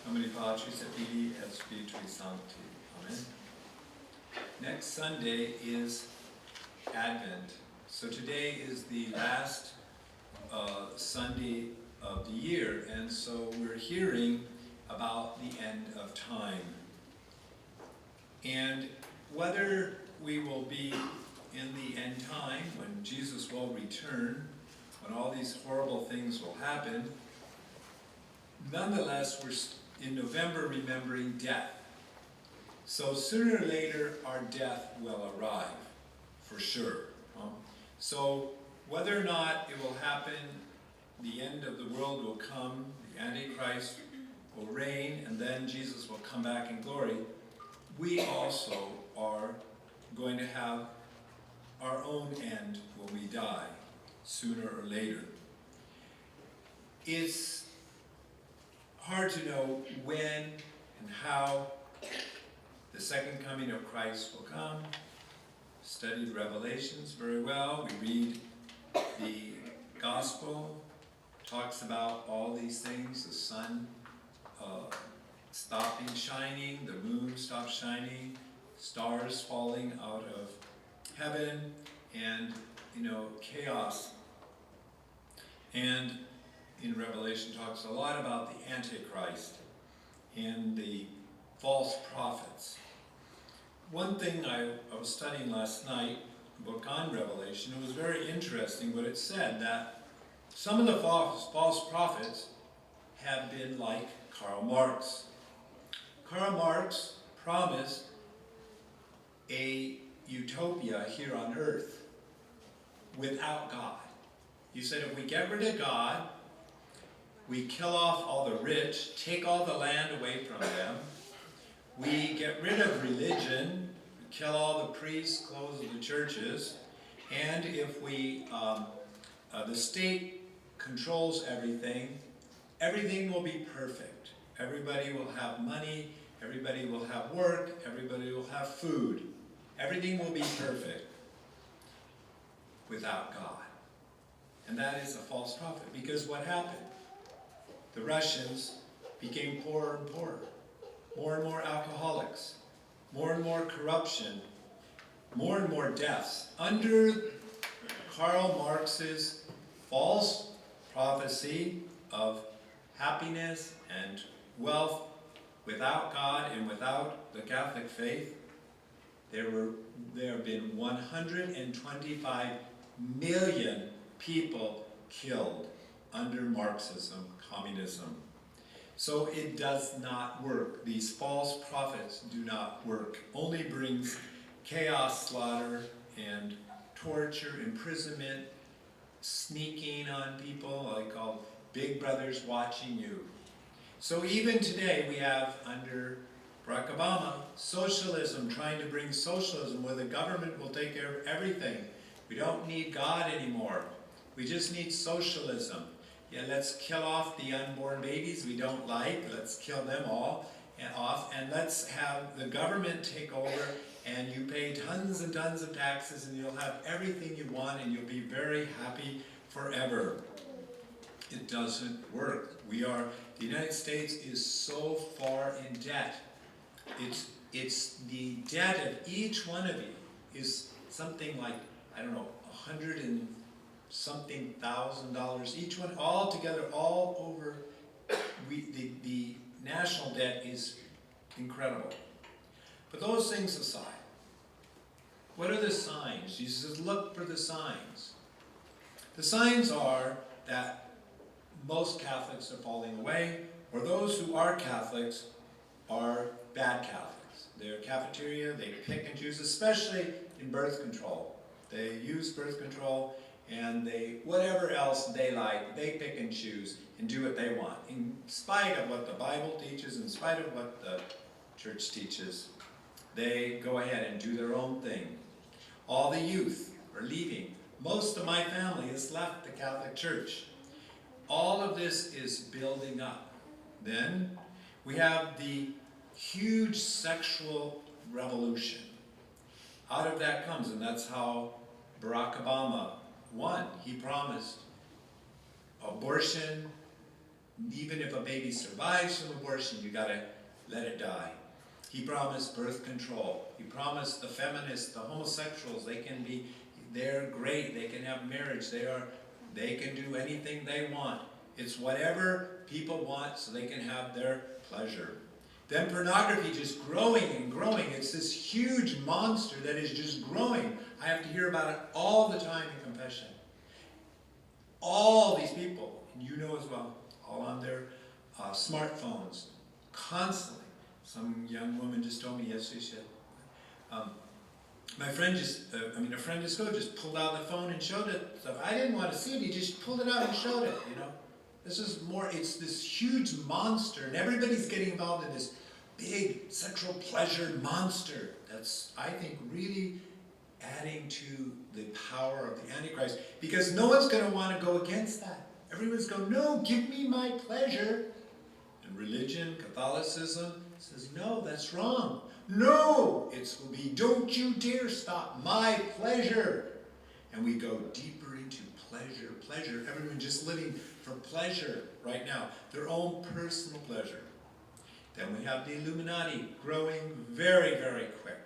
Nomine Patris et Filii et Spiritui Sancti. Amen. Next Sunday is Advent. So today is the last Sunday of the year, and so we're hearing about the end of time. And whether we will be in the end time, when Jesus will return, when all these horrible things will happen, nonetheless, we're in November remembering death. So sooner or later, our death will arrive, for sure. So whether or not it will happen, the end of the world will come, the Antichrist will reign, and then Jesus will come back in glory, we also are going to have our own end when we die, sooner or later. It's hard to know when and how the second coming of Christ will come. Studied Revelations very well. We read the Gospel, talks about all these things, the sun stopping shining, the moon stops shining, stars falling out of heaven, and chaos. And in Revelation talks a lot about the Antichrist and the false prophets. One thing I was studying last night, a book on Revelation, it was very interesting what it said, that some of the false prophets have been like Karl Marx. Karl Marx promised a utopia here on earth without God. He said if we get rid of God, we kill off all the rich, take all the land away from them, we get rid of religion, kill all the priests, close the churches, and if the state controls everything, everything will be perfect. Everybody will have money, everybody will have work, everybody will have food. Everything will be perfect without God. And that is a false prophet, because what happened? The Russians became poorer and poorer, more and more alcoholics, more and more corruption, more and more deaths. Under Karl Marx's false prophecy of happiness and wealth without God and without the Catholic faith, there have been 125 million people killed under Marxism, communism. So it does not work. These false prophets do not work. Only brings chaos, slaughter, and torture, imprisonment, sneaking on people, like all big brothers watching you. So even today we have, under Barack Obama, socialism, trying to bring socialism where the government will take care of everything. We don't need God anymore. We just need socialism. Yeah, let's kill off the unborn babies we don't like. Let's kill them all off, and let's have the government take over, and you pay tons and tons of taxes, and you'll have everything you want, and you'll be very happy forever. It doesn't work. The United States is so far in debt. It's the debt of each one of you is something like, I don't know, $100 and something $1,000 each one, all together, all over. The national debt is incredible. But those things aside, what are the signs? Jesus says, look for the signs. The signs are that most Catholics are falling away, or those who are Catholics are bad Catholics. They're cafeteria, they pick and choose, especially in birth control. They use birth control, and whatever else they like, they pick and choose and do what they want. In spite of what the Bible teaches, in spite of what the church teaches, they go ahead and do their own thing. All the youth are leaving. Most of my family has left the Catholic Church. All of this is building up. Then we have the huge sexual revolution. Out of that comes, and that's how Barack Obama won. He promised abortion, even if a baby survives from abortion, you gotta let it die. He promised birth control. He promised the feminists, the homosexuals, they're great, they can have marriage, they can do anything they want. It's whatever people want so they can have their pleasure. Then pornography just growing and growing. It's this huge monster that is just growing. I have to hear about it all the time in confession. All these people, and you know as well, all on their smartphones, constantly. Some young woman just told me yesterday, she said, my friend a friend at school just pulled out the phone and showed it stuff. I didn't want to see it, he just pulled it out and showed it, you know. It's this huge monster, and everybody's getting involved in this big sexual pleasure monster that's, I think, really adding to the power of the Antichrist, because no one's going to want to go against that. Everyone's going, no, give me my pleasure. And religion, Catholicism, says, no, that's wrong. No, it will be, don't you dare stop my pleasure. And we go deeper into pleasure. Everyone just living for pleasure right now, their own personal pleasure. Then we have the Illuminati growing very, very quick.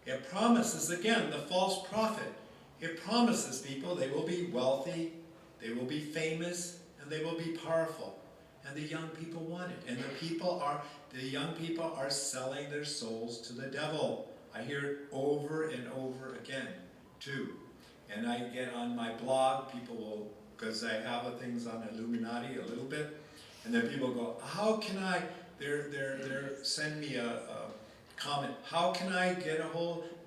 It promises, again, the false prophet. It promises people they will be wealthy, they will be famous, and they will be powerful. And the young people want it. And the young people are selling their souls to the devil. I hear it over and over again, too. And I get on my blog, people will, because I have things on Illuminati a little bit, and then people go, how can I, they're send me a comment, how can I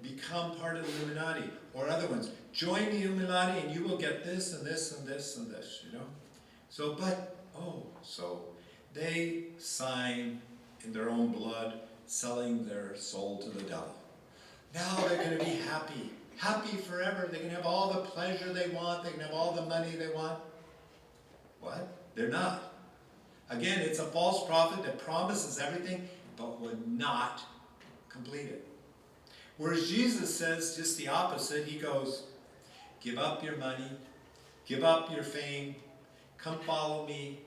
become part of the Illuminati? Or other ones, join the Illuminati and you will get this and this and this and this, you know? So they sign in their own blood, selling their soul to the devil. Now they're going to be happy forever. They can have all the pleasure they want. They can have all the money they want. What? They're not. Again, it's a false prophet that promises everything, but would not complete it. Whereas Jesus says just the opposite. He goes, give up your money, give up your fame, come follow me,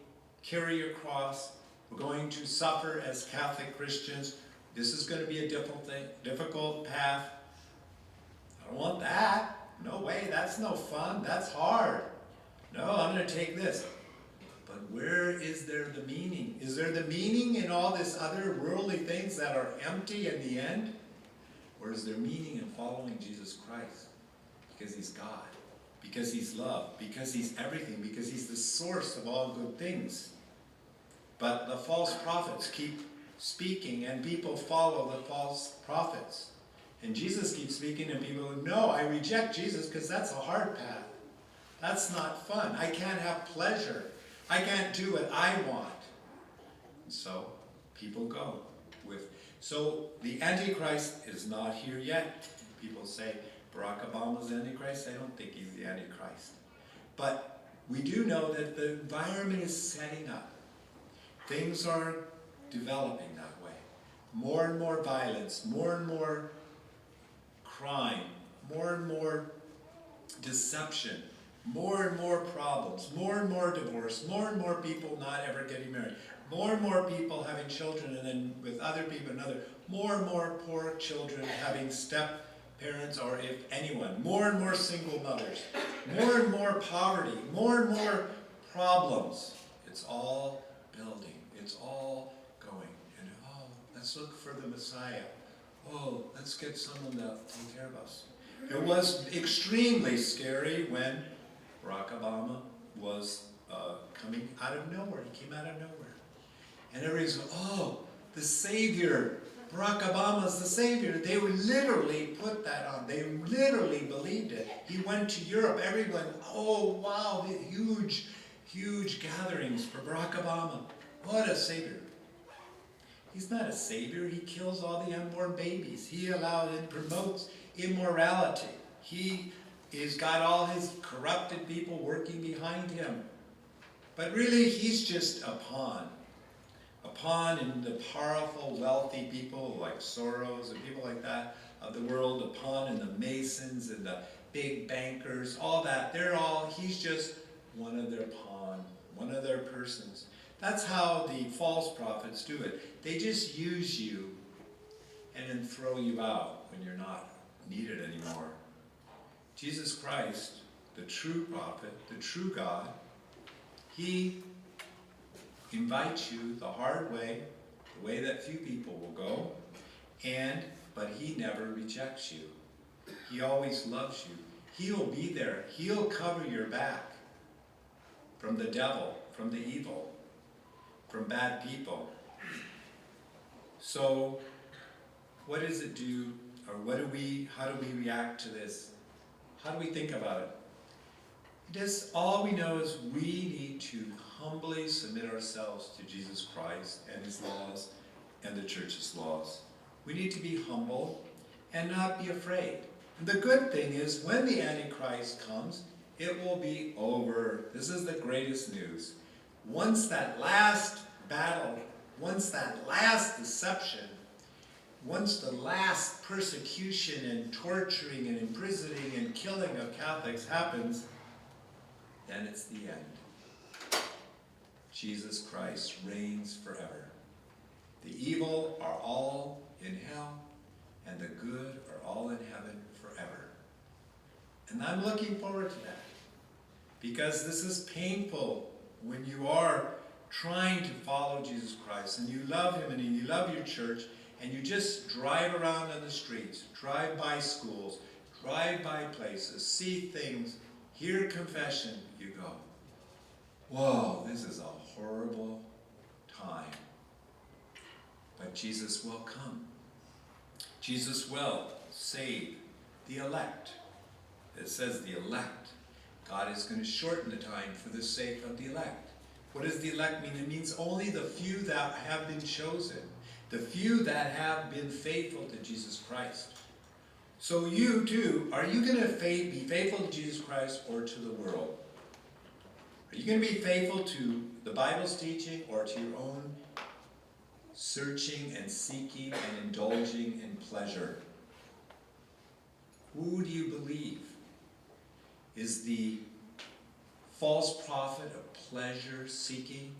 carry your cross. We're going to suffer as Catholic Christians. This is going to be a difficult path. I don't want that. No way, that's no fun. That's hard. No, I'm going to take this. But where is there the meaning? Is there the meaning in all this other worldly things that are empty in the end? Or is there meaning in following Jesus Christ? Because he's God. Because he's love. Because he's everything. Because he's the source of all good things. But the false prophets keep speaking, and people follow the false prophets. And Jesus keeps speaking, and people go, no, I reject Jesus because that's a hard path. That's not fun. I can't have pleasure. I can't do what I want. And so people go with. So the Antichrist is not here yet. People say Barack Obama's the Antichrist. I don't think he's the Antichrist. But we do know that the environment is setting up. Things are developing that way. More and more violence, more and more crime, more and more deception, more and more problems, more and more divorce, more and more people not ever getting married, more and more people having children and then with other people more and more poor children having step parents or if anyone, more and more single mothers, more and more poverty, more and more problems. It's all building. It's all going. And let's look for the Messiah. Let's get someone to take care of us. It was extremely scary when Barack Obama was coming out of nowhere. He came out of nowhere. And everybody's going, the Savior. Barack Obama's the Savior. They would literally put that on. They literally believed it. He went to Europe. Everyone, wow, the huge gatherings for Barack Obama. What a Savior. He's not a savior. He kills all the unborn babies. He allows and promotes immorality. He has got all his corrupted people working behind him. But really, he's just a pawn. A pawn in the powerful, wealthy people like Soros and people like that of the world. A pawn in the Masons and the big bankers, all that. He's just one of their pawn, one of their persons. That's how the false prophets do it. They just use you and then throw you out when you're not needed anymore. Jesus Christ, the true prophet, the true God, he invites you the hard way, the way that few people will go, but he never rejects you. He always loves you. He'll be there. He'll cover your back from the devil, from the evil, from bad people. So, what does it do, or how do we react to this? How do we think about it? All we know is we need to humbly submit ourselves to Jesus Christ and his laws and the church's laws. We need to be humble and not be afraid. And the good thing is, when the Antichrist comes, it will be over. This is the greatest news. Once that last battle, once that last deception, once the last persecution and torturing and imprisoning and killing of Catholics happens, then it's the end. Jesus Christ reigns forever. The evil are all in hell, and the good are all in heaven forever. And I'm looking forward to that, because this is painful when you are trying to follow Jesus Christ, and you love him, and you love your church, and you just drive around on the streets, drive by schools, drive by places, see things, hear confession, you go, whoa, this is a horrible time. But Jesus will come. Jesus will save the elect. It says the elect. God is going to shorten the time for the sake of the elect. What does the elect mean? It means only the few that have been chosen. The few that have been faithful to Jesus Christ. So you too, are you going to be faithful to Jesus Christ or to the world? Are you going to be faithful to the Bible's teaching or to your own searching and seeking and indulging in pleasure? Who do you believe? Is the false prophet of pleasure seeking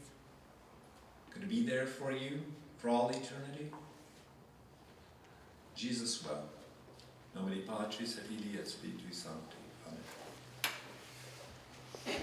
going to be there for you for all eternity? Jesus will. Nomine Patris et Filii et Spiritui Sancti. Amen.